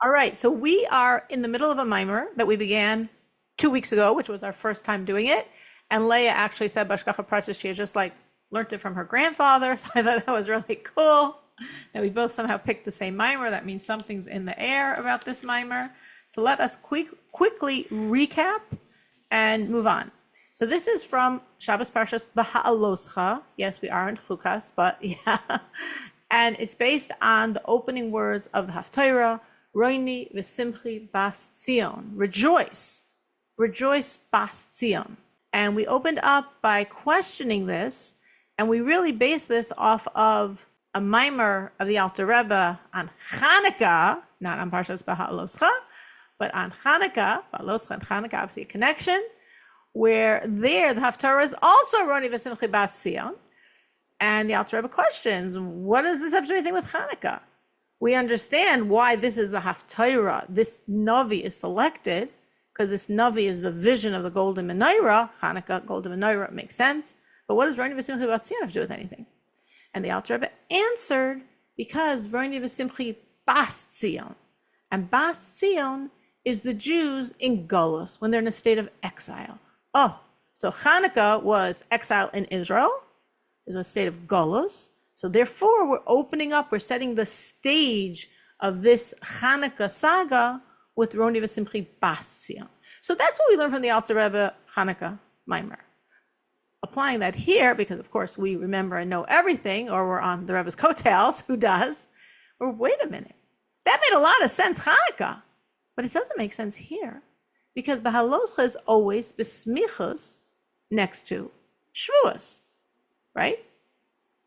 All right, so we are in the middle of a mimer that we began 2 weeks ago, which was our first time doing it. And Leah actually said, Bashkacha Pratis, she had just like learned it from her grandfather. So I thought that was really cool. And we both somehow picked the same mimer. That means something's in the air about this mimer. So let us quickly recap and move on. So this is from Shabbos Parshas Biha'alosicha. Yes, we are in Chukas, but yeah. And it's based on the opening words of the Haftarah, Roni, Visimchi, Tsion. Rejoice. Rejoice, Tsion. And we opened up by questioning this, and we really based this off of a mimer of the Alter Rebbe on Chanukah, not on Parshas Biha'alosicha, but on Chanukah, Biha'alosicha and Chanukah, obviously a connection, where there the Haftarah is also Roni, Visimchi, Tsion. And the Alter Rebbe questions, what does this have to do anything with Chanukah? We understand why this is the Haftarah. This Navi is selected because this Navi is the vision of the Golden Menorah. Chanukah, Golden Menorah, makes sense. But what does Roni Visimchi Tsion have to do with anything? And the Alter Rebbe answered, because Roni Visimchi Tsion. And Tsion is the Jews in Golus, when they're in a state of exile. Oh, so Chanukah was exile in Israel. There's a state of Golus. So therefore, we're opening up, we're setting the stage of this Chanukah saga with Roni Visimchi Tsion. So that's what we learned from the Alter Rebbe Chanukah mimer. Applying that here, because of course we remember and know everything, or we're on the Rebbe's coattails, who does? Or wait a minute, that made a lot of sense, Chanukah, but it doesn't make sense here, because Biha'alosicha is always besmichus next to Shavuos, right?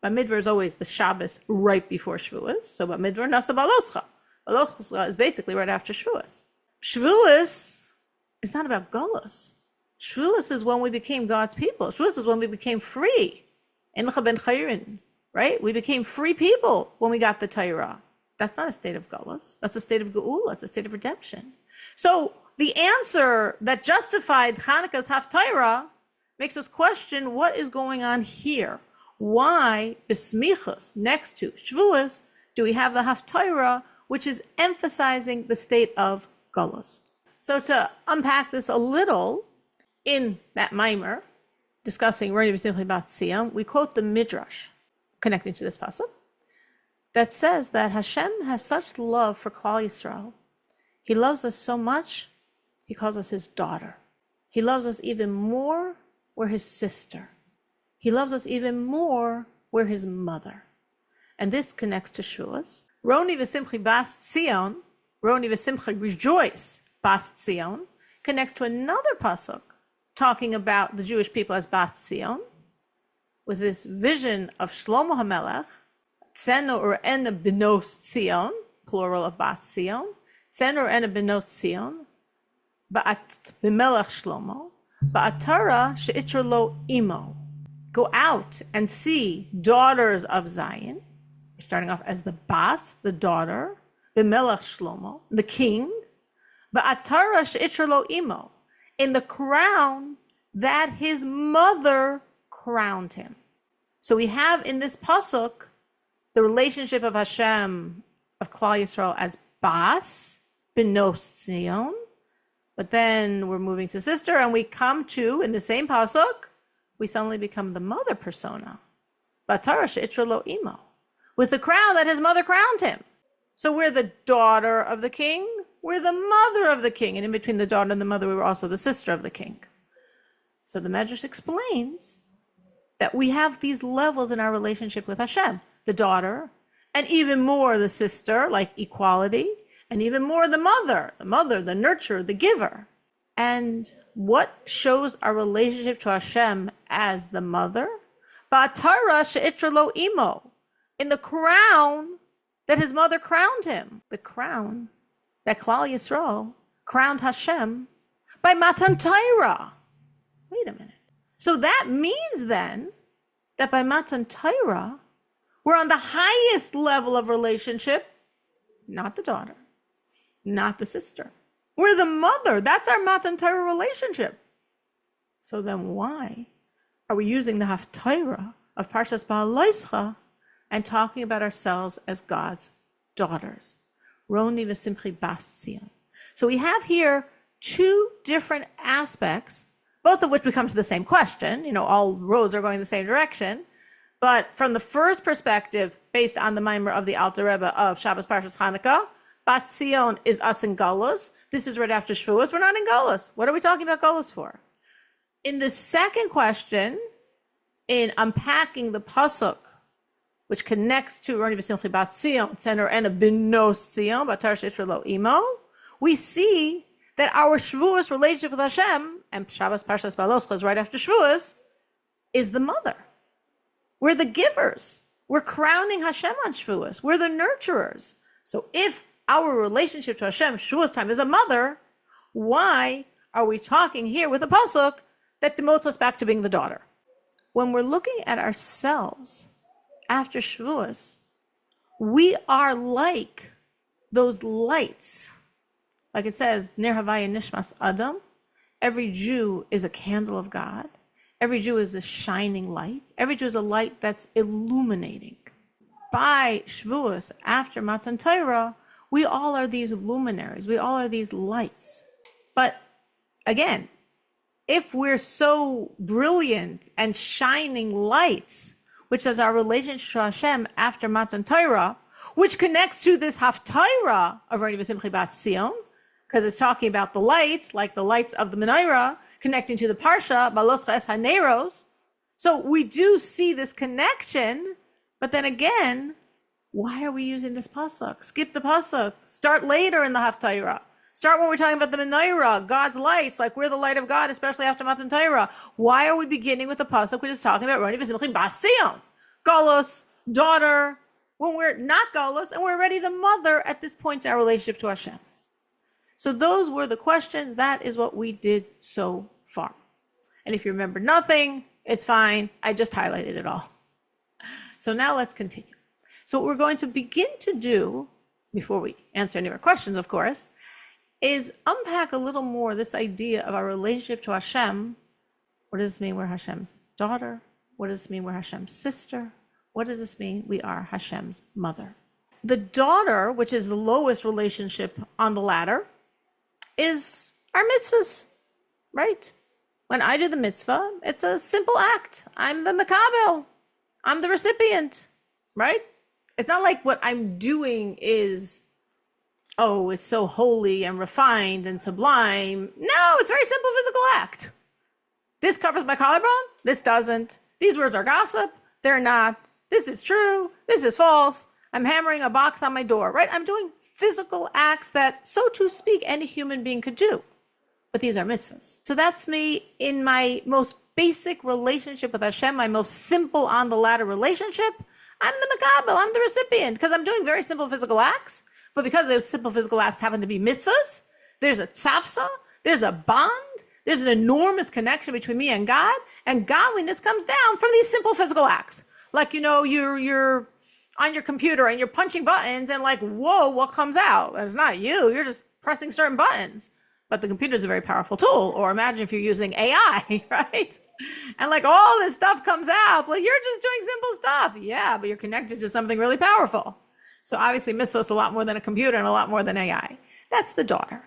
Bamidbar is always the Shabbos right before Shavuos. So Bamidbar nasa Biha'alosicha. Biha'alosicha is basically right after Shavuos. Shavuos is not about Golus. Shavuos is when we became God's people. Shavuos is when we became free. En lecha ben chayrin, right? We became free people when we got the Torah. That's not a state of Golus. That's a state of Geula. It's a state of redemption. So the answer that justified Chanukah's Haftarah makes us question what is going on here. Why, besmichus, next to Shavuos, do we have the Haftarah, which is emphasizing the state of Golus? So to unpack this a little, in that mimer, discussing Roni Visimchi Tsion, we quote the Midrash, connecting to this pasuk, that says that Hashem has such love for Klal Yisrael. He loves us so much, he calls us his daughter. He loves us even more, we're his sister. He loves us even more, we're his mother. And this connects to Shavuos. Roni Visimchi Tsion, Roni Visimchi rejoice Tsion, connects to another pasuk talking about the Jewish people as Tsion, with this vision of Shlomo HaMelech, Tzenu Ur'ena Benos Tsion, plural of Tsion, Tzenu Ur'ena Benos Tsion, Ba'at B'melech Shlomo, Ba'atara She'itra Lo Imo. Go out and see daughters of Zion. We're starting off as the Bas, the daughter, B'melech Shlomo, the king, Ba'atara She'itra Lo Imo, in the crown that his mother crowned him. So we have in this pasuk the relationship of Hashem, of Klal Yisrael, as Bas, Benos Tzion, but then we're moving to sister, and we come to, in the same pasuk, we suddenly become the mother persona, Ba'atara She'itra Lo Imo, with the crown that his mother crowned him. So we're the daughter of the king, we're the mother of the king, and in between the daughter and the mother, we were also the sister of the king. So the Medrash explains that we have these levels in our relationship with Hashem, the daughter, and even more the sister, like equality, and even more the mother, the nurturer, the giver. And what shows our relationship to Hashem as the mother? Ba'atara she'itra lo imo, in the crown that his mother crowned him, the crown that Klal Yisrael crowned Hashem by Matan Torah. Wait a minute. So that means then that by Matan Torah, we're on the highest level of relationship, not the daughter, not the sister. We're the mother. That's our Matan Torah relationship. So then why are we using the Haftarah of Parshas Biha'alosicha and talking about ourselves as God's daughters? Roni Visimchi Tsion. So we have here two different aspects, both of which we come to the same question. All roads are going the same direction. But from the first perspective, based on the mimer of the Alter Rebbe of Shabbos Parshas Chanukah, Bas Tzion is us in Galus. This is right after Shavuos. We're not in Galus. What are we talking about Galus for? In the second question, in unpacking the pasuk, which connects to Roni Visimchi Bas Tzion, Tzener and a Binos Tzion, Batar Shishra Lo Imo, we see that our Shavuos relationship with Hashem, and Shabbos Parshas Biha'alosicha is right after Shavuos, is the mother. We're the givers. We're crowning Hashem on Shavuos. We're the nurturers. So if our relationship to Hashem, Shavuos time, is a mother, why are we talking here with a pasuk that demotes us back to being the daughter? When we're looking at ourselves after Shavuos, we are like those lights. Like it says, Ner Havaya Nishmas Adam. Every Jew is a candle of God. Every Jew is a shining light. Every Jew is a light that's illuminating. By Shavuos, after Matan Torah, we all are these luminaries. We all are these lights. But again, if we're so brilliant and shining lights, which is our relationship to Hashem after Matan Torah, which connects to this Haftarah of Roni Visimchi Bas Tzion, because it's talking about the lights, like the lights of the menorah, connecting to the Parsha, Biha'alosicha es haneros. So we do see this connection, but then again, why are we using this pasuk? Skip the pasuk. Start later in the Haftarah. Start when we're talking about the menorah, God's lights, like we're the light of God, especially after Matan Torah. Why are we beginning with the pasuk which is talking about Roni Visimchi Bas Tzion? Galus, daughter, when we're not Galus, and we're already the mother at this point in our relationship to Hashem. So those were the questions. That is what we did so far. And if you remember nothing, it's fine. I just highlighted it all. So now let's continue. So what we're going to begin to do, before we answer any more questions, of course, is unpack a little more this idea of our relationship to Hashem. What does this mean we're Hashem's daughter? What does this mean we're Hashem's sister? What does this mean we are Hashem's mother? The daughter, which is the lowest relationship on the ladder, is our mitzvahs, right? When I do the mitzvah, it's a simple act. I'm the makabel. I'm the recipient, right? It's not like what I'm doing is, oh, it's so holy and refined and sublime. No, it's a very simple physical act. This covers my collarbone. This doesn't. These words are gossip. They're not. This is true. This is false. I'm hammering a box on my door, right? I'm doing physical acts that, so to speak, any human being could do. But these are mitzvahs. So that's me in my most basic relationship with Hashem, my most simple on the ladder relationship. I'm the makabel, I'm the recipient, because I'm doing very simple physical acts. But because those simple physical acts happen to be mitzvahs, there's a tzafsa, there's a bond, there's an enormous connection between me and God, and godliness comes down from these simple physical acts. Like, you're on your computer and you're punching buttons and like, whoa, what comes out? It's not you, you're just pressing certain buttons. But the computer is a very powerful tool. Or imagine if you're using AI, right? And like all this stuff comes out. Well, you're just doing simple stuff. Yeah, but you're connected to something really powerful. So obviously mitzvah is a lot more than a computer and a lot more than AI. That's the daughter.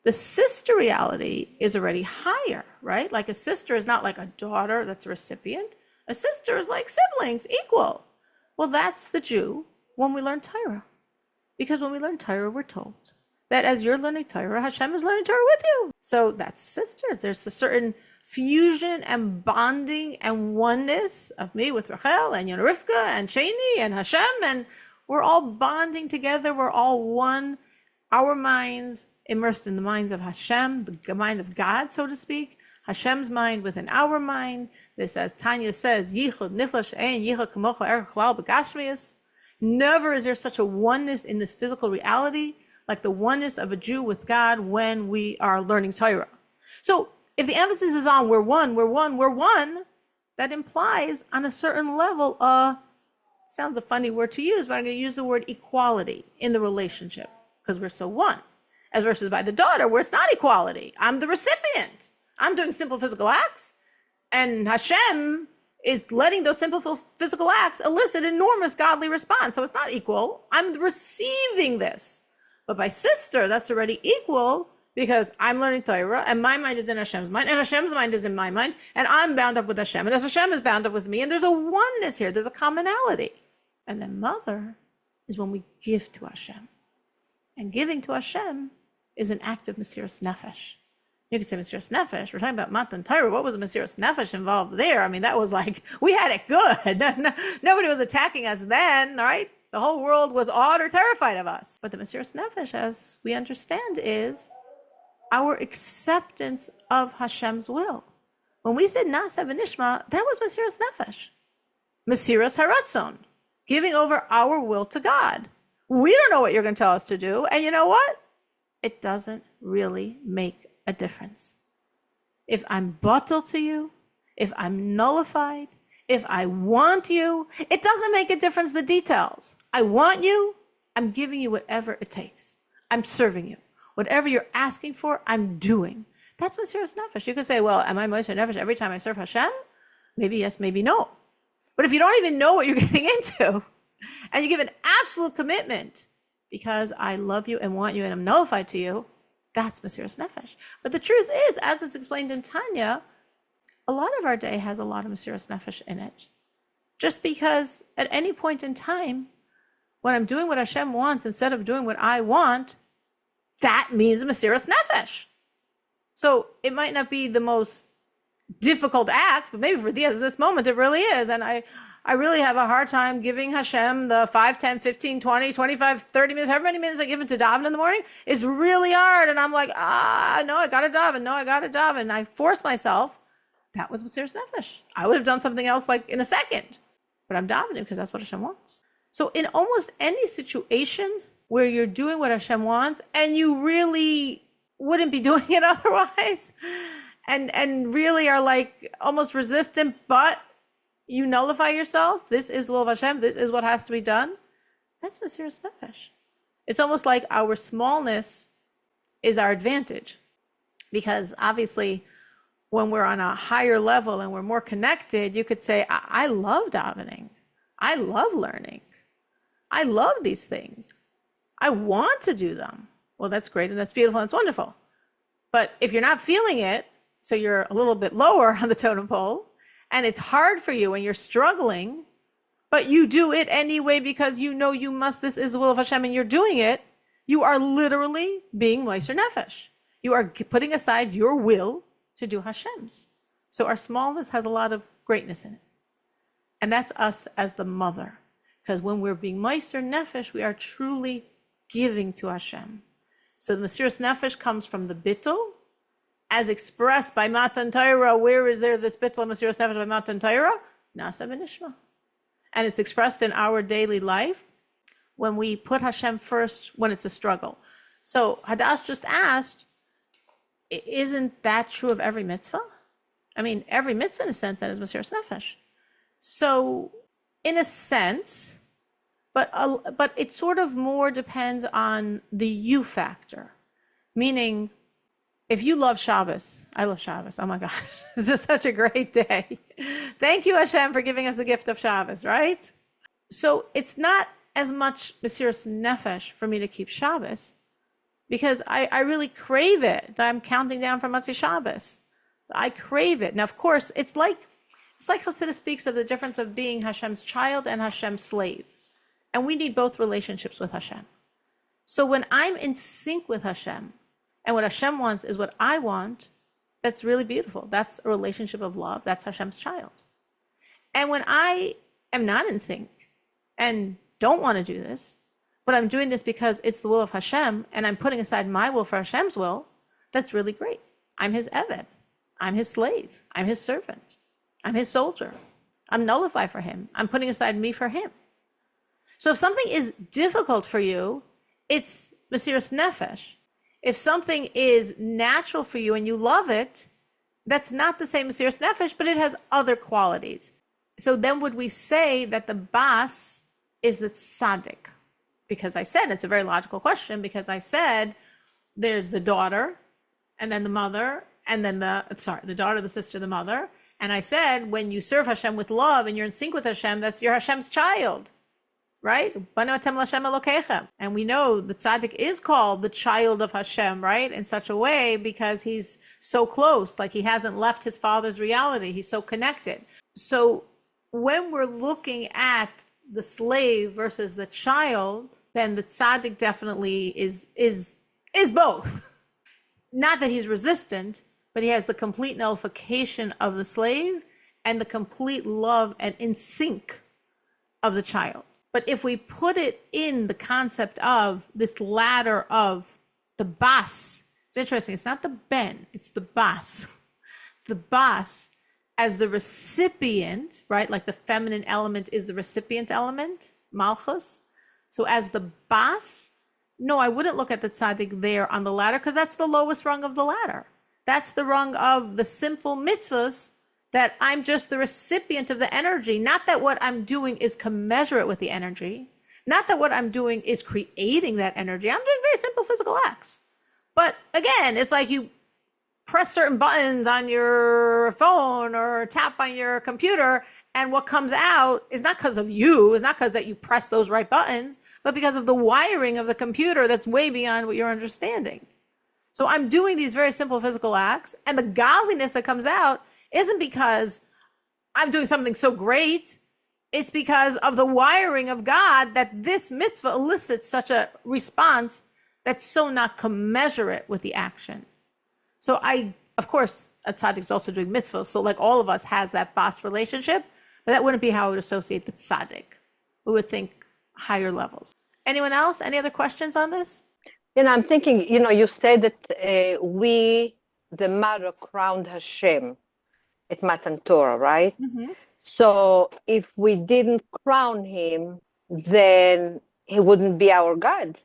The sister reality is already higher, right? Like a sister is not like a daughter that's a recipient. A sister is like siblings, equal. Well, that's the Jew when we learn Torah. Because when we learn Torah, we're told that as you're learning Torah, Hashem is learning Torah with you. So that's sisters. There's a certain fusion and bonding and oneness of me with Rachel and Rivka and Shani and Hashem. And we're all bonding together. We're all one. Our minds immersed in the minds of Hashem, the mind of God, so to speak. Hashem's mind within our mind. This, as Tanya says, Yichud nifla she'ein yichud kamocha erech klal b'gashmius. Never is there such a oneness in this physical reality like the oneness of a Jew with God when we are learning Torah. So if the emphasis is on we're one, that implies on a certain level, sounds a funny word to use, but I'm going to use the word equality in the relationship because we're so one. As versus by the daughter, where it's not equality. I'm the recipient. I'm doing simple physical acts, and Hashem is letting those simple physical acts elicit enormous godly response. So it's not equal. I'm receiving this. But by sister, that's already equal because I'm learning Torah and my mind is in Hashem's mind and Hashem's mind is in my mind and I'm bound up with Hashem and as Hashem is bound up with me and there's a oneness here, there's a commonality. And then mother is when we give to Hashem. And giving to Hashem is an act of Mesiras Nefesh. You can say Mesiras Nefesh. We're talking about Matan Torah. What was a Mesiras Nefesh involved there? I mean, that was like, we had it good. Nobody was attacking us then, right? The whole world was awed or terrified of us. But the Mesiras Nefesh, as we understand, is our acceptance of Hashem's will. When we said Na'aseh v'nishma, that was Mesiras Nefesh. Mesiras Haratzon, giving over our will to God. We don't know what you're going to tell us to do. And you know what? It doesn't really make a difference. If I'm batel to you, if I'm nullified, if I want you, it doesn't make a difference, the details. I want you, I'm giving you whatever it takes. I'm serving you. Whatever you're asking for, I'm doing. That's Mesiras Nefesh. You could say, well, am I Mesiras Nefesh every time I serve Hashem? Maybe yes, maybe no. But if you don't even know what you're getting into, and you give an absolute commitment, because I love you and want you and I'm nullified to you, that's Mesiras Nefesh. But the truth is, as it's explained in Tanya, a lot of our day has a lot of Mesiras Nefesh in it. Just because at any point in time, when I'm doing what Hashem wants instead of doing what I want, that means Mesiras Nefesh. So it might not be the most difficult act, but maybe for this moment it really is. And I really have a hard time giving Hashem the 5, 10, 15, 20, 25, 30 minutes, however many minutes I give him to daven in the morning. It's really hard. And I'm like, no, I got to daven. No, I got to daven. And I force myself. That was Mesiras Nefesh. I would have done something else like in a second, but I'm davening because that's what Hashem wants. So in almost any situation where you're doing what Hashem wants and you really wouldn't be doing it otherwise, and really are like almost resistant, but you nullify yourself. This is the will of Hashem. This is what has to be done. That's Mesiras Nefesh. It's almost like our smallness is our advantage, because obviously when we're on a higher level and we're more connected, you could say, I love davening. I love learning. I love these things. I want to do them. Well, that's great and that's beautiful and it's wonderful. But if you're not feeling it, so you're a little bit lower on the totem pole, and it's hard for you and you're struggling, but you do it anyway because you know you must, this is the will of Hashem and you're doing it, you are literally being Meiser Nefesh. You are putting aside your will to do Hashem's. So our smallness has a lot of greatness in it. And that's us as the mother. Because when we're being Meiser Nefesh, we are truly giving to Hashem. So the Mesiras Nefesh comes from the bittul, as expressed by Matan Torah. Where is there this bittul and Mesiras Nefesh by Matan Torah? Na'aseh v'nishma. And it's expressed in our daily life when we put Hashem first when it's a struggle. So Hadass just asked, isn't that true of every mitzvah? I mean, every mitzvah in a sense that is Mesiras Nefesh. So in a sense, but it sort of more depends on the you factor. Meaning, if you love Shabbos, I love Shabbos. Oh my gosh, it's just such a great day. Thank you, Hashem, for giving us the gift of Shabbos, right? So it's not as much Mesiras Nefesh for me to keep Shabbos, because I really crave it. I'm counting down from Motzei Shabbos. I crave it. Now, of course, it's like Chassidus speaks of the difference of being Hashem's child and Hashem's slave. And we need both relationships with Hashem. So when I'm in sync with Hashem, and what Hashem wants is what I want, that's really beautiful. That's a relationship of love. That's Hashem's child. And when I am not in sync and don't want to do this, but I'm doing this because it's the will of Hashem, and I'm putting aside my will for Hashem's will, that's really great. I'm His Eved. I'm His slave. I'm His servant. I'm His soldier. I'm nullified for Him. I'm putting aside me for Him. So if something is difficult for you, it's Mesiras Nefesh. If something is natural for you and you love it, that's not the same Mesiras Nefesh, but it has other qualities. So then would we say that the bas is the tzaddik? Because I said, it's a very logical question, because I said there's the daughter, and then the mother, and then the daughter, the sister, the mother. And I said, when you serve Hashem with love and you're in sync with Hashem, you're Hashem's child. right? Banu atem l'Hashem Elokeichem. And we know the tzaddik is called the child of Hashem, right? In such a way because he's so close, like he hasn't left his father's reality. He's so connected. So when we're looking at the slave versus the child, then the tzaddik definitely is both. Not that he's resistant, but he has the complete nullification of the slave and the complete love and in sync of the child. But if we put it in the concept of this ladder of the bas, it's interesting. It's not the ben, it's the bas. The bas as the recipient, right? Like the feminine element is the recipient element, malchus. So as the bas, no, I wouldn't look at the tzaddik there on the ladder because that's the lowest rung of the ladder. That's the rung of the simple mitzvahs that I'm just the recipient of the energy. Not that what I'm doing is commensurate with the energy. Not that what I'm doing is creating that energy. I'm doing very simple physical acts. But again, it's like you press certain buttons on your phone or tap on your computer, and what comes out is not because of you, it's not because that you press those right buttons, but because of the wiring of the computer that's way beyond what you're understanding. So I'm doing these very simple physical acts, and the godliness that comes out isn't because I'm doing something so great. It's because of the wiring of God that this mitzvah elicits such a response that's so not commensurate with the action. So of course, a tzaddik is also doing mitzvahs. So like all of us has that bas relationship, but that wouldn't be how I would associate the tzaddik. We would think higher levels. Anyone else? Any other questions on this? I'm thinking, you said that the mother, crowned Hashem at Matan Torah, right? Mm-hmm. So if we didn't crown him, then he wouldn't be our God.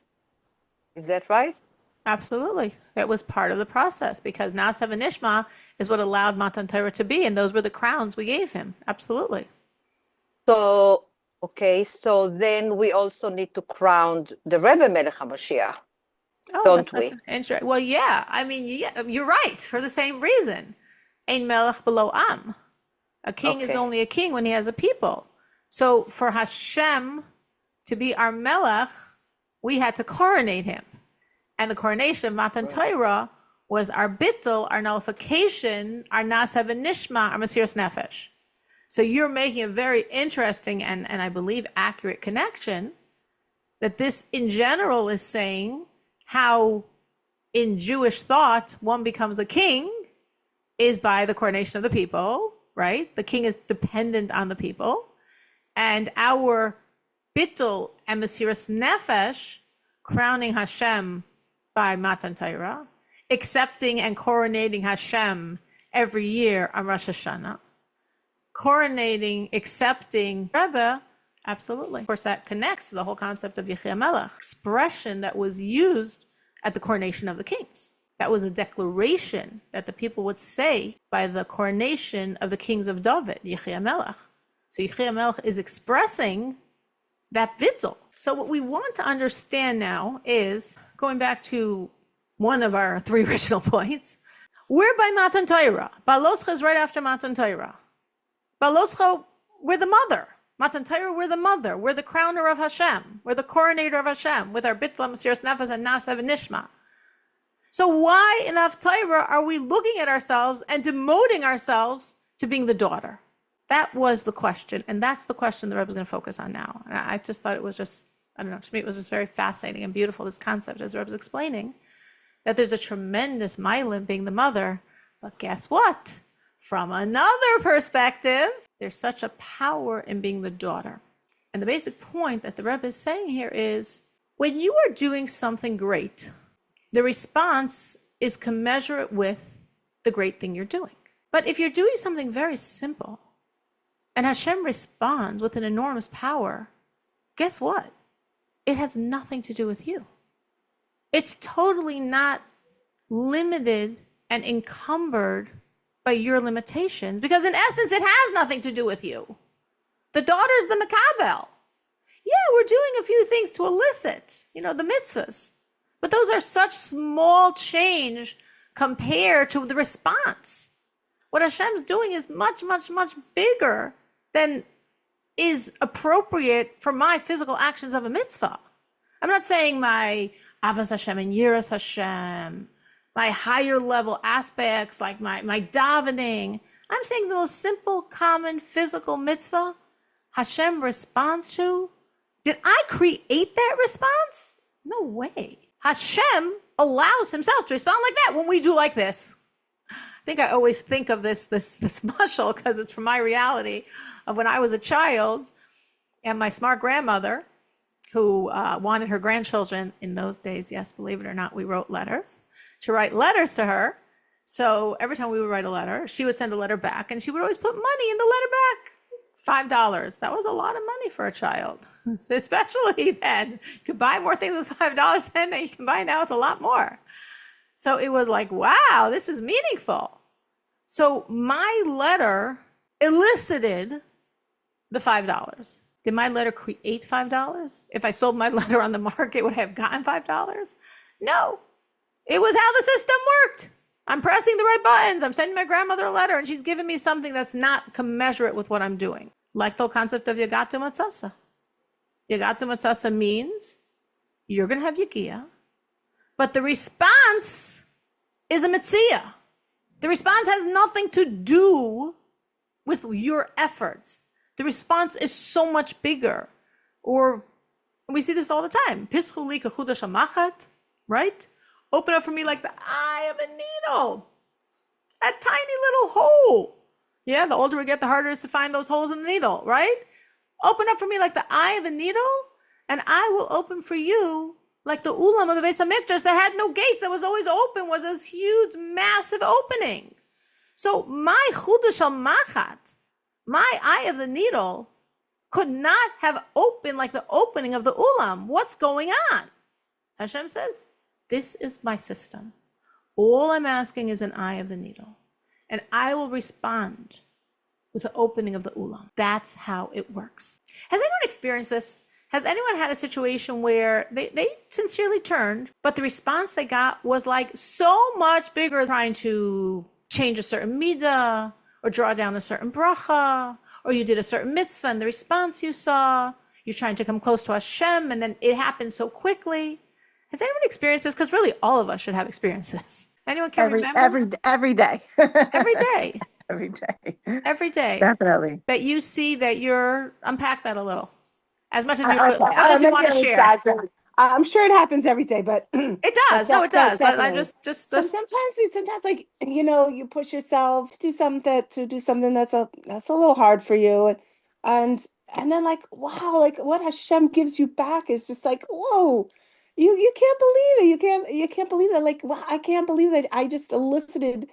Is that right? Absolutely. That was part of the process because Nasav and Nishma is what allowed Matan Torah to be, and those were the crowns we gave him. Absolutely. So, so then we also need to crown the Rebbe Melech HaMashiach, don't we? Interesting. Well, yeah. I mean, you're right for the same reason. Ein melech below am. A king is only a king when he has a people. So for Hashem to be our melech, we had to coronate him. And the coronation of Matan Torah was our bittul, our nullification, our nasav and nishma, our mesiras nefesh. So you're making a very interesting and I believe accurate connection that this in general is saying how in Jewish thought one becomes a king is by the coronation of the people, right? The king is dependent on the people. And our bittul and mesiras nefesh, crowning Hashem by Matan Torah, accepting and coronating Hashem every year on Rosh Hashanah, coronating, accepting Rebbe, absolutely. Of course, that connects to the whole concept of Yechiel Melech, expression that was used at the coronation of the kings. That was a declaration that the people would say by the coronation of the kings of David, Yechiel Melech. So Yechiel Melech is expressing that bittul. So what we want to understand now is, going back to one of our three original points, we're by Matan Torah. Biha'alosicha is right after Matan Torah. Biha'alosicha, we're the mother. Matan Torah, we're the mother. We're the crowner of Hashem. We're the coronator of Hashem with our bittul, mesiras nefesh, and nasav and nishma. So why in Haftarah are we looking at ourselves and demoting ourselves to being the daughter? That was the question, and that's the question the Rebbe is going to focus on now. And I just thought it was just, I don't know, to me it was just very fascinating and beautiful, this concept, as the Rebbe is explaining, that there's a tremendous mile in being the mother, but guess what? From another perspective, there's such a power in being the daughter. And the basic point that the Rebbe is saying here is, when you are doing something great, the response is commensurate with the great thing you're doing. But if you're doing something very simple, and Hashem responds with an enormous power, guess what? It has nothing to do with you. It's totally not limited and encumbered by your limitations, because in essence, it has nothing to do with you. The daughter's the makabel. Yeah, we're doing a few things to elicit, the mitzvahs. But those are such small change compared to the response. What Hashem's doing is much, much, much bigger than is appropriate for my physical actions of a mitzvah. I'm not saying my avas Hashem and yiras Hashem, my higher level aspects like my davening. I'm saying the most simple, common physical mitzvah Hashem responds to. Did I create that response? No way. Hashem allows himself to respond like that when we do like this. I think I always think of this mashal because it's from my reality of when I was a child and my smart grandmother who wanted her grandchildren in those days, yes, believe it or not, we wrote letters, to write letters to her. So every time we would write a letter, she would send a letter back and she would always put money in the letter back. $5. That was a lot of money for a child, especially then. You could buy more things with $5 then than you can buy now. It's a lot more. So it was like, wow, this is meaningful. So my letter elicited the $5. Did my letter create $5? If I sold my letter on the market, would I have gotten $5? No. It was how the system worked. I'm pressing the right buttons. I'm sending my grandmother a letter, and she's giving me something that's not commensurate with what I'm doing. Like the concept of Yagatu Matzasa. Yagatu Matzasa means you're going to have Yagia, but the response is a Metzia. The response has nothing to do with your efforts. The response is so much bigger. Or we see this all the time. Pischu li kechudash hamachat, right? Open up for me like the eye of a needle. A tiny little hole. Yeah, the older we get, the harder it is to find those holes in the needle, right? Open up for me like the eye of a needle, and I will open for you like the ulam of the Beis HaMikdash that had no gates, that was always open, was this huge, massive opening. So my chudash al-machat, my eye of the needle, could not have opened like the opening of the ulam. What's going on? Hashem says, this is my system. All I'm asking is an eye of the needle. And I will respond with the opening of the ulam. That's how it works. Has anyone experienced this? Has anyone had a situation where they sincerely turned, but the response they got was like so much bigger, trying to change a certain midah, or draw down a certain bracha, or you did a certain mitzvah and the response you saw, you're trying to come close to Hashem, and then it happened so quickly. Has anyone experienced this? Because really all of us should have experienced this. Anyone can remember? Every day. Every day. Every day. Every day. Definitely. That you see that unpack that a little. As much as you want to share. I'm sure it happens every day, but it does. No, it does. I just sometimes like, you push yourself to do something that's a little hard for you, and then like, wow, like what Hashem gives you back is just like, whoa. You can't believe it. You can't believe that. Like, wow, I can't believe that I just elicited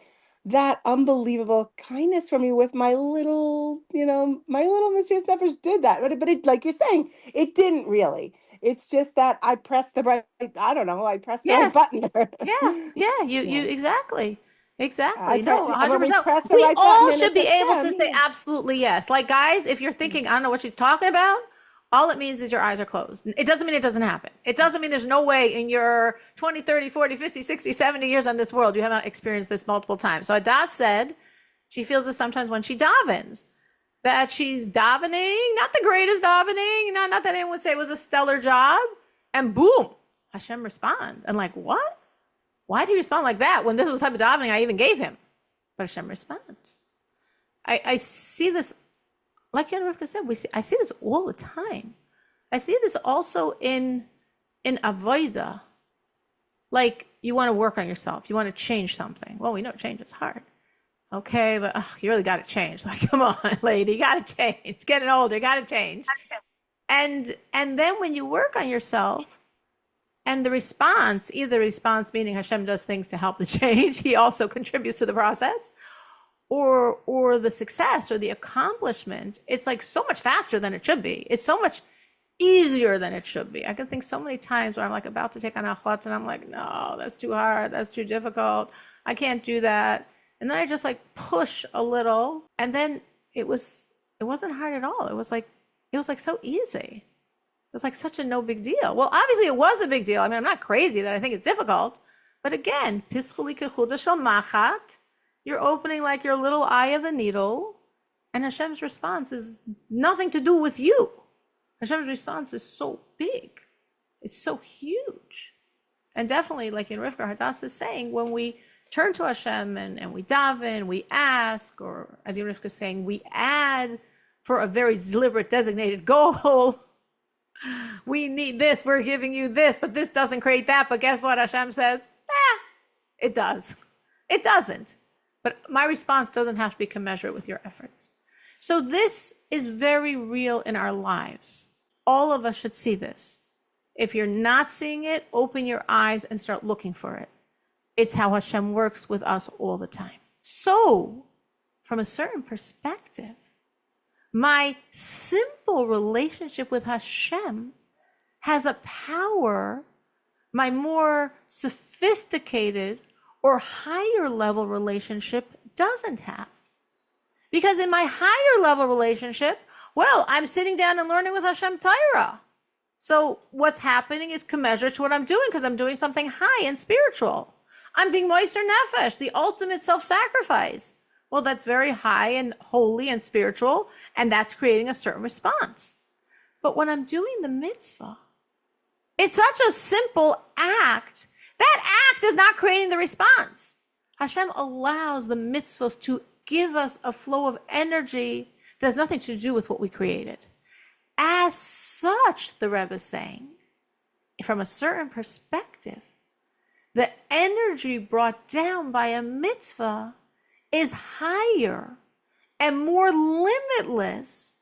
that unbelievable kindness from you with my little mischievous nefesh did that. But it, like you're saying, it didn't really. It's just that I pressed the right, I pressed the right button. Yeah. You exactly. Exactly. No, 100%. We all should be able to say absolutely yes. Like, guys, if you're thinking, I don't know what she's talking about, all it means is your eyes are closed. It doesn't mean it doesn't happen. It doesn't mean there's no way in your 20, 30, 40, 50, 60, 70 years on this world you have not experienced this multiple times. So Adas said she feels this sometimes when she davens, that she's davening, not the greatest davening, not that anyone would say it was a stellar job, and boom, Hashem responds. And like, what? Why did he respond like that when this was the type of davening I even gave him? But Hashem responds. I see this. Like Yana Rivka said, I see this all the time. I see this also in avodah. Like, you want to work on yourself. You want to change something. Well, we know change is hard. Okay, but you really got to change. Like, come on, lady, you got to change. Getting older, you got to change. And then when you work on yourself, and the response, either the response meaning Hashem does things to help the change, he also contributes to the process, or the success or the accomplishment, it's like so much faster than it should be. It's so much easier than it should be. I can think so many times where I'm like about to take on achlats and I'm like, no, that's too hard. That's too difficult. I can't do that. And then I just like push a little, and then it wasn't hard at all. It was like so easy. It was like such a no big deal. Well, obviously it was a big deal. I mean, I'm not crazy that I think it's difficult, but again, pischuli kechuda shel machat. You're opening like your little eye of the needle, And Hashem's response is nothing to do with you. Hashem's response is so big. It's so huge. And definitely, like in Rivka Hadass is saying, when we turn to Hashem and we daven, we ask, or as Rivka is saying, we add for a very deliberate designated goal. We need this, we're giving you this, but this doesn't create that. But guess what? Hashem says, it does. It doesn't. But my response doesn't have to be commensurate with your efforts. So this is very real in our lives. All of us should see this. If you're not seeing it, open your eyes and start looking for it. It's how Hashem works with us all the time. So, from a certain perspective, my simple relationship with Hashem has a power my more sophisticated or higher level relationship doesn't have. Because in my higher level relationship, well, I'm sitting down and learning with Hashem Torah. So what's happening is commensurate to what I'm doing because I'm doing something high and spiritual. I'm being moiser nefesh, the ultimate self-sacrifice. Well, that's very high and holy and spiritual, and that's creating a certain response. But when I'm doing the mitzvah, it's such a simple act. That act is not creating the response. Hashem allows the mitzvahs to give us a flow of energy that has nothing to do with what we created. As such, the Rebbe is saying, from a certain perspective, the energy brought down by a mitzvah is higher and more limitless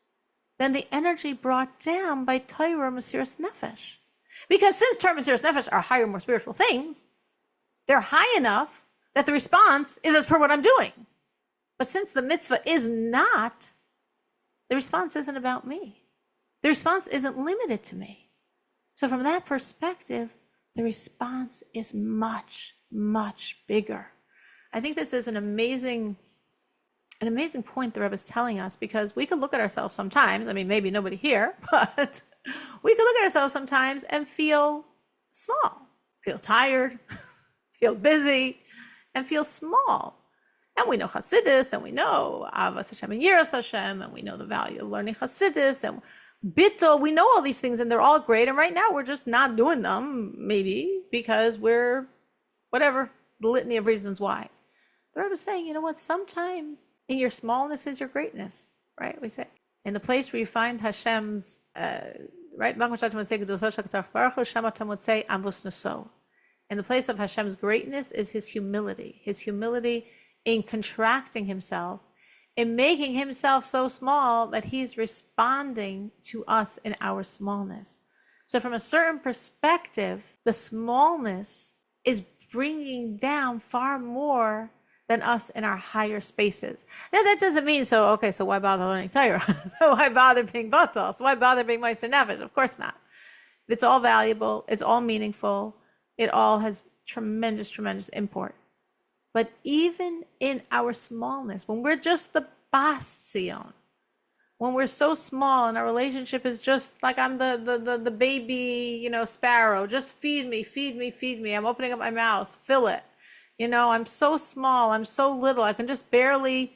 than the energy brought down by Torah Mesiras Nefesh. Because since Torah Mesiras Nefesh are higher, more spiritual things, they're high enough that the response is as per what I'm doing. But since the mitzvah is not, the response isn't about me. The response isn't limited to me. So from that perspective, the response is much, much bigger. I think this is an amazing point the Rebbe is telling us, because we could look at ourselves sometimes, I mean, maybe nobody here, but we could look at ourselves sometimes and feel small, feel tired, feel busy, and feel small. And we know Hasidus, and we know Avas Hashem and Yiras Hashem, and we know the value of learning Hasidus, and Bittul, we know all these things, and they're all great. And right now, we're just not doing them, maybe, because we're, whatever, the litany of reasons why. The Rebbe is saying, you know what, sometimes in your smallness is your greatness, right? We say, in the place where you find Hashem's, right? In the place of Hashem's greatness is his humility in contracting himself, in making himself so small that he's responding to us in our smallness. So from a certain perspective, the smallness is bringing down far more than us in our higher spaces. Now that doesn't mean, so why bother learning Torah? So why bother being batal? So why bother being Meister Nefesh? Of course not. It's all valuable. It's all meaningful. It all has tremendous, tremendous import. But even in our smallness, when we're just the Bas Tsion, when we're so small and our relationship is just like I'm the baby, sparrow, just feed me. I'm opening up my mouth, fill it. I'm so small, I'm so little, I can just barely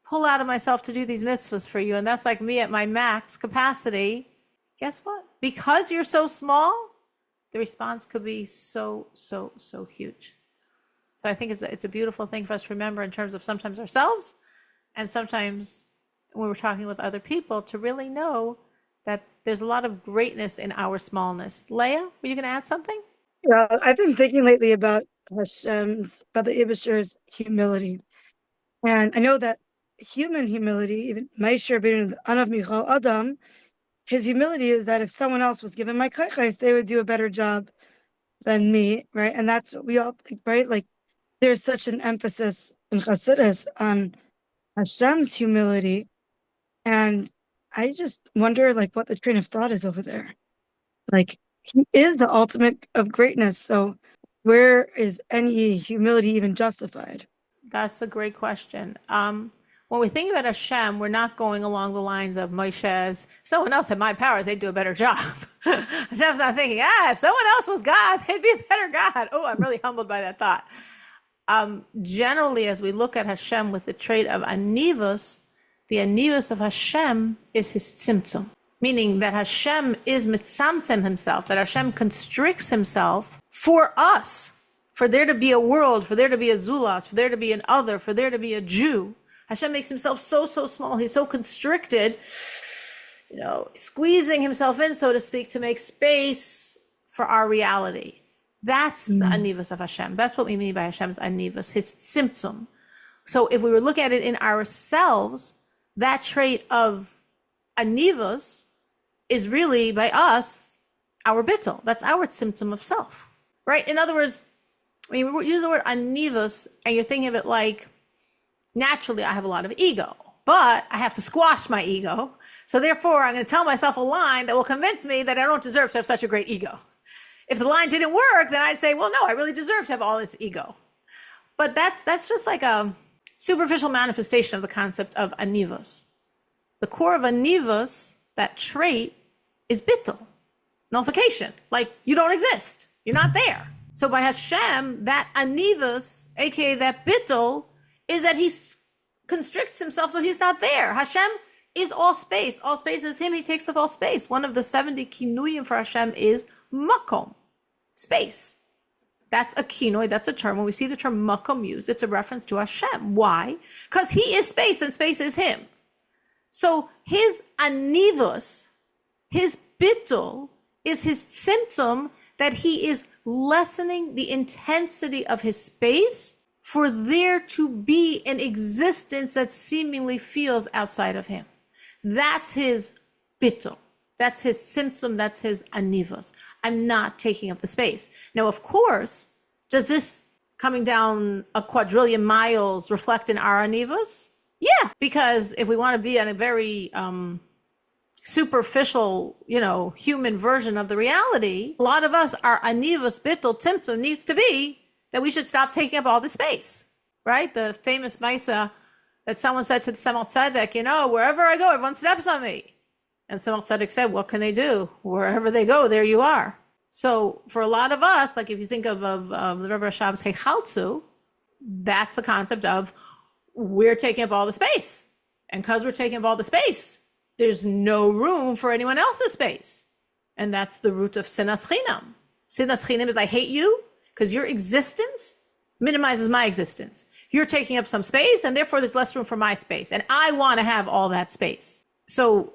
pull out of myself to do these mitzvahs for you. And that's like me at my max capacity. Guess what? Because you're so small, the response could be so, so, so huge. So I think it's a beautiful thing for us to remember in terms of sometimes ourselves and sometimes when we're talking with other people, to really know that there's a lot of greatness in our smallness. Leah, were you going to add something? Yeah, I've been thinking lately about the Ibishter's humility. And I know that human humility, even Meisher bin Anav Michal Adam, his humility is that if someone else was given my kaichais, they would do a better job than me, right? And that's what we all think, right? Like, there's such an emphasis in Chassidus on Hashem's humility. And I just wonder, like, what the train of thought is over there. Like, he is the ultimate of greatness. So where is any humility even justified? That's a great question. When we think about Hashem, we're not going along the lines of Moshe's, if someone else had my powers, they'd do a better job. Hashem's not thinking, if someone else was God, they'd be a better God. Oh, I'm really humbled by that thought. Generally, as we look at Hashem with the trait of anivus, the anivus of Hashem is his tzimtzum, meaning that Hashem is mitzamtzem himself, that Hashem constricts himself for us, for there to be a world, for there to be a zulas, for there to be an other, for there to be a Jew. Hashem makes himself so small. He's so constricted, squeezing himself in, so to speak, to make space for our reality. That's the anivus of Hashem. That's what we mean by Hashem's anivus, his tzimtzum. So if we were looking at it in ourselves, that trait of anivus is really by us, our bittul. That's our tzimtzum of self, right? In other words, when you use the word anivus and you're thinking of it like, naturally I have a lot of ego, but I have to squash my ego. So therefore I'm going to tell myself a line that will convince me that I don't deserve to have such a great ego. If the line didn't work, then I'd say, well, no, I really deserve to have all this ego. But that's just like a superficial manifestation of the concept of anivus. The core of anivus, that trait, is bittul, nullification. Like, you don't exist. You're not there. So by Hashem, that anivus, aka that bittul, is that he constricts himself so he's not there. Hashem is all space. All space is him. He takes up all space. One of the 70 kinuyim for Hashem is makom, space. That's a kinoi, that's a term. When we see the term makom used, it's a reference to Hashem. Why? Because he is space and space is him. So his anivus, his bittul, is his symptom that he is lessening the intensity of his space for there to be an existence that seemingly feels outside of him. That's his bittul. That's his symptom. That's his anivus. I'm not taking up the space. Now, of course, does this coming down a quadrillion miles reflect in our anivus? Yeah, because if we want to be on a very superficial, human version of the reality, a lot of us, our anivus, bittul, tzimtzum needs to be that we should stop taking up all the space, right? The famous Maisa that someone said to the Tzemach Tzedek, wherever I go, everyone steps on me. And Tzemach Tzedek said, what can they do? Wherever they go, there you are. So for a lot of us, like if you think of the Rebbe Rashab's Hechaltzu, that's the concept of we're taking up all the space. And because we're taking up all the space, there's no room for anyone else's space. And that's the root of sinas chinam. Sinas chinam is I hate you because your existence minimizes my existence. You're taking up some space and therefore there's less room for my space. And I want to have all that space. So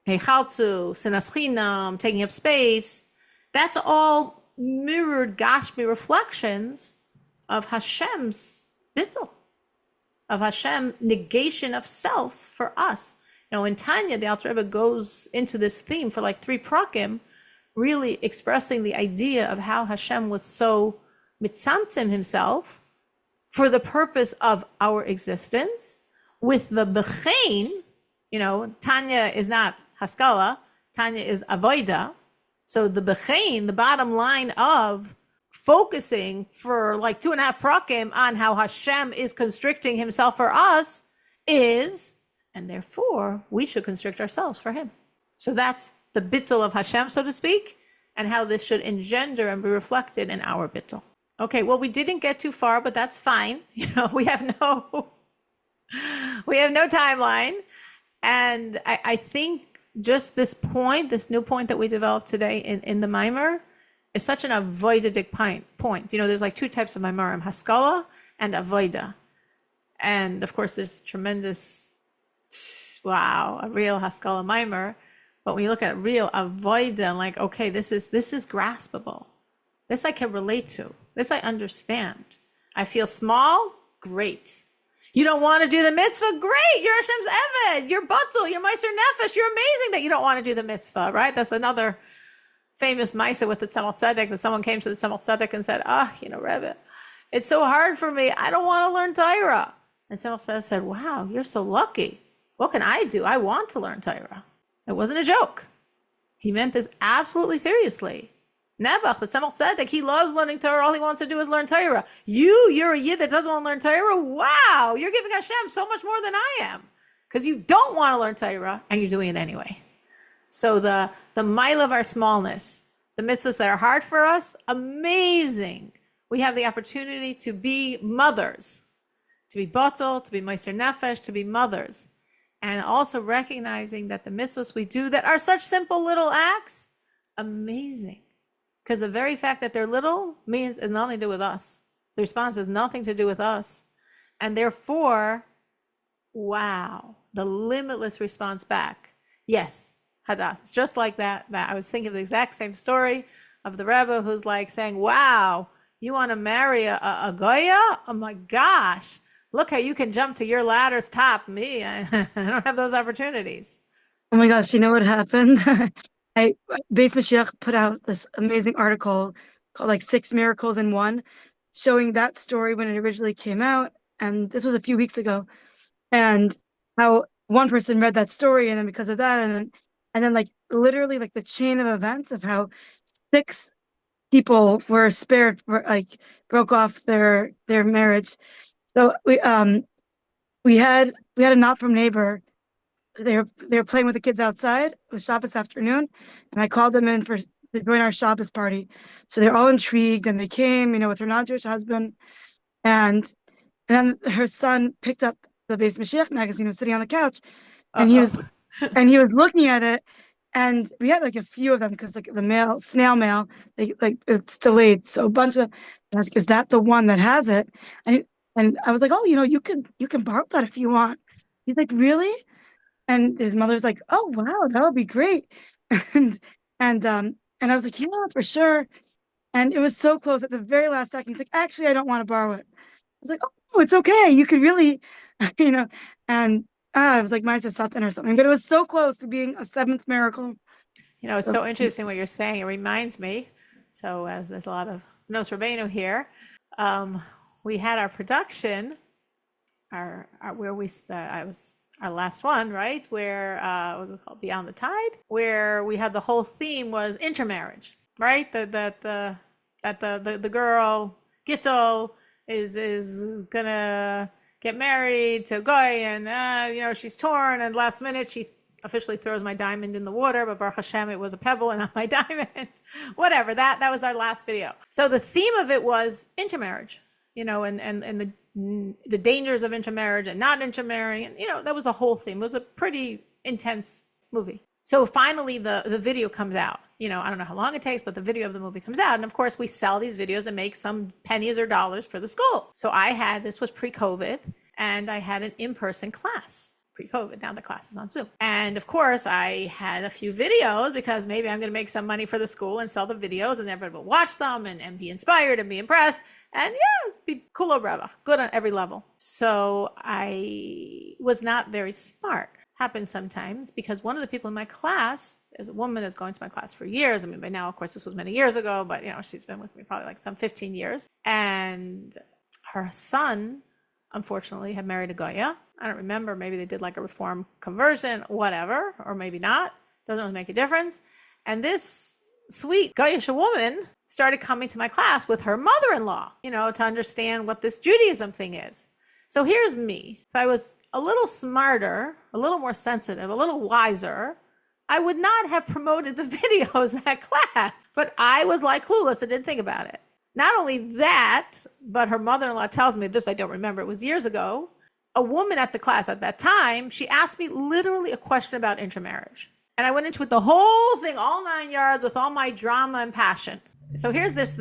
Hechaltzu, sinas chinam, taking up space, that's all mirrored Gashmi reflections of Hashem's bittul, of Hashem negation of self for us. In Tanya, the Alter Rebbe goes into this theme for like 3 prakim, really expressing the idea of how Hashem was so mitzamtzem himself for the purpose of our existence, with the bechein, Tanya is not haskala, Tanya is avoida. So the bechein, the bottom line of focusing for like 2.5 prakim on how Hashem is constricting himself for us is, and therefore we should constrict ourselves for him. So that's the bittul of Hashem, so to speak, and how this should engender and be reflected in our bittul. Okay, well, we didn't get too far, but that's fine. We have no timeline. And I think just this new point that we developed today in the Maimer is such an avoidic point. There's like 2 types of Maimarim, Haskalah and Avoida. And of course, there's tremendous, a real Haskalah Maimer. But when you look at real Avoida, like, okay, this is graspable. This I can relate to. This I understand. I feel small? Great. You don't want to do the mitzvah? Great. You're Hashem's Eved. You're Batul. You're Meiser Nefesh. You're amazing that you don't want to do the mitzvah, right? That's another famous Maisa with the Tzemach Tzedek, that someone came to the Tzemach Tzedek and said, Rebbe, it's so hard for me. I don't want to learn Torah. And Tzemach Tzedek said, wow, you're so lucky. What can I do? I want to learn Torah. It wasn't a joke. He meant this absolutely seriously. Nebuch, the Tzemach Tzedek, he loves learning Torah. All he wants to do is learn Torah. You're a Yid that doesn't want to learn Torah? Wow, you're giving Hashem so much more than I am. Because you don't want to learn Torah, and you're doing it anyway. So the mile of our smallness, the mitzvahs that are hard for us, amazing. We have the opportunity to be mothers, to be batel, to be meiser nefesh, to be mothers. And also recognizing that the mitzvahs we do that are such simple little acts, amazing. Because the very fact that they're little means it's nothing to do with us. The response has nothing to do with us. And therefore, wow, the limitless response back. Yes, Hadass. It's just like that. I was thinking of the exact same story of the Rebbe who's like saying, wow, you want to marry a Goya? Oh my gosh. Look how you can jump to your ladder's top. Me, I don't have those opportunities. Oh my gosh, you know what happened? Beis Mashiach put out this amazing article called like 6 Miracles in One, showing that story when it originally came out. And this was a few weeks ago. And how one person read that story, and then because of that, and then like literally like the chain of events of how 6 people were spared, broke off their marriage. So we had a not from neighbor. They were playing with the kids outside. It was Shabbos afternoon, and I called them in to join our Shabbos party. So they're all intrigued, and they came, with her non-Jewish husband, and then her son picked up the Beis Mashiach magazine, was sitting on the couch, and he was looking at it, and we had like a few of them because like the snail mail, it's delayed. So a bunch of, and I was like, is that the one that has it? And I was like, oh, you can borrow that if you want. He's like, really? And his mother's like, oh wow, that would be great. And I was like, yeah, for sure. And it was so close at the very last second. He's like, actually, I don't want to borrow it. I was like, oh, it's okay. You could really, and it was like Maisa Satan or something, but it was so close to being a 7th miracle. It's so interesting what you're saying. It reminds me. So as there's a lot of Nos Rabbeinu here, we had our production, our last one, right? Where what was it called? Beyond the Tide, where we had the whole theme was intermarriage, right? That the girl Gittel is gonna get married to a guy, and she's torn, and last minute she officially throws my diamond in the water, but Baruch Hashem, it was a pebble and not my diamond. Whatever. That was our last video. So the theme of it was intermarriage, and the dangers of intermarriage and not intermarrying, and that was the whole theme. It was a pretty intense movie. So finally the video comes out. I don't know how long it takes, but the video of the movie comes out. And of course we sell these videos and make some pennies or dollars for the school. So this was pre-COVID, and I had an in-person class. Pre-COVID, now the class is on Zoom. And of course I had a few videos because maybe I'm going to make some money for the school and sell the videos, and everybody will watch them and be inspired and be impressed. And it's be cool brava, good on every level. So I was not very smart. Happens sometimes because one of the people in my class, there's a woman that's going to my class for years. I mean, by now, of course, this was many years ago, but she's been with me probably like some 15 years. And her son, unfortunately, had married a Goya. I don't remember. Maybe they did like a reform conversion, whatever, or maybe not. Doesn't really make a difference. And this sweet Goyish woman started coming to my class with her mother-in-law, to understand what this Judaism thing is. So here's me. If I was a little smarter, a little more sensitive, a little wiser, I would not have promoted the videos in that class. But I was like clueless and didn't think about it. Not only that, but her mother-in-law tells me this, I don't remember, it was years ago. A woman at the class at that time, she asked me literally a question about intermarriage. And I went into it the whole thing, all 9 yards, with all my drama and passion. So here's this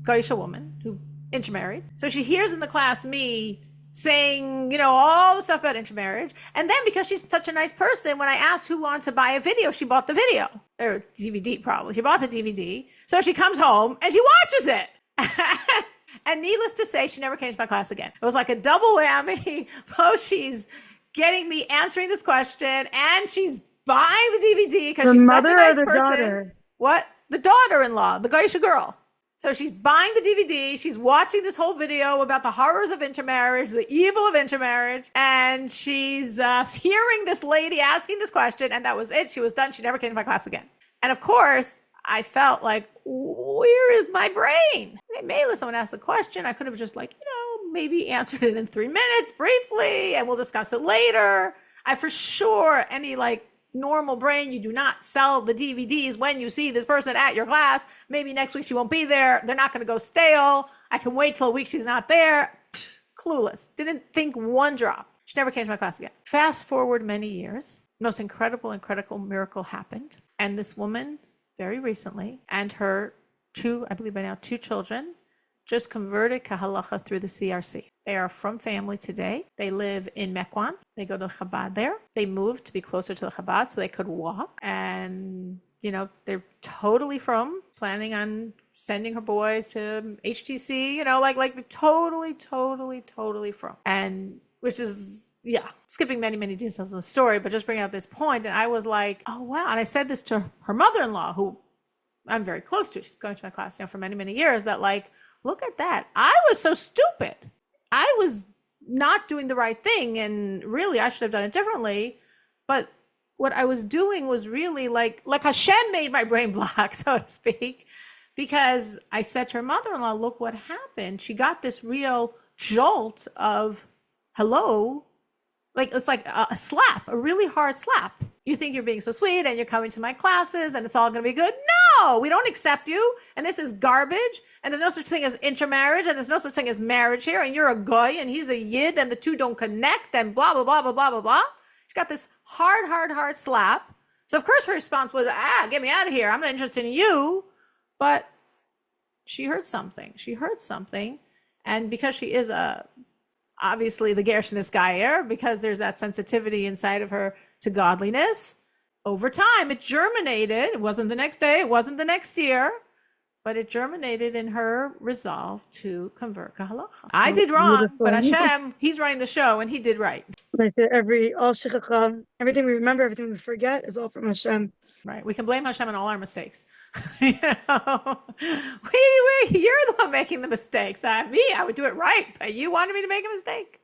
Goyisha woman who intermarried. So she hears in the class me saying, all the stuff about intermarriage. And then because she's such a nice person, when I asked who wanted to buy a video, she bought the video. Or DVD probably. She bought the DVD. So she comes home and she watches it. And needless to say, she never came to my class again. It was like a double whammy. Both she's getting me answering this question, and she's buying the DVD because she's such a nice person. Daughter? What? The daughter-in-law, the Goyisha girl. So she's buying the DVD. She's watching this whole video about the horrors of intermarriage, the evil of intermarriage. And she's hearing this lady asking this question. And that was it. She was done. She never came to my class again. And of course, I felt like, where is my brain? Maybe someone asked the question. I could have just maybe answered it in 3 minutes briefly, and we'll discuss it later. I for sure, any normal brain, you do not sell the DVDs when you see this person at your class. Maybe next week she won't be there. They're not going to go stale. I can wait till a week she's not there. Clueless. Didn't think one drop. She never came to my class again. Fast forward many years, most incredible miracle happened. And this woman, very recently, and her I believe by now, two children, just converted kahalacha through the CRC. They are from family today. They live in Mequon. They go to Chabad there. They moved to be closer to the Chabad so they could walk. And, they're totally planning on sending her boys to HTC, like totally from. And which is, skipping many, many details of the story, but just bringing out this point. And I was like, oh, wow. And I said this to her mother-in-law, who I'm very close to. She's going to my class, for many, many years, that like, look at that. I was so stupid. I was not doing the right thing. And really, I should have done it differently. But what I was doing was really like Hashem made my brain block, so to speak, because I said to her mother-in-law, look what happened. She got this real jolt of, hello, like it's like a slap, a really hard slap. You think you're being so sweet and you're coming to my classes and it's all going to be good. No, we don't accept you. And this is garbage. And there's no such thing as intermarriage. And there's no such thing as marriage here. And you're a goy and he's a yid and the two don't connect and blah, blah, blah, blah, blah, blah, blah. She got this hard slap. So of course her response was, get me out of here. I'm not interested in you. But she heard something. And because she is obviously the Gershonist Gayer, because there's that sensitivity inside of her to godliness, over time it germinated. It wasn't the next day, it wasn't the next year, but it germinated in her resolve to convert kahalacha. I did wrong, but Hashem, he's running the show, and he did right. Like everything we remember, everything we forget is all from Hashem. Right. We can blame Hashem on all our mistakes. You're the one making the mistakes. I would do it right, but you wanted me to make a mistake.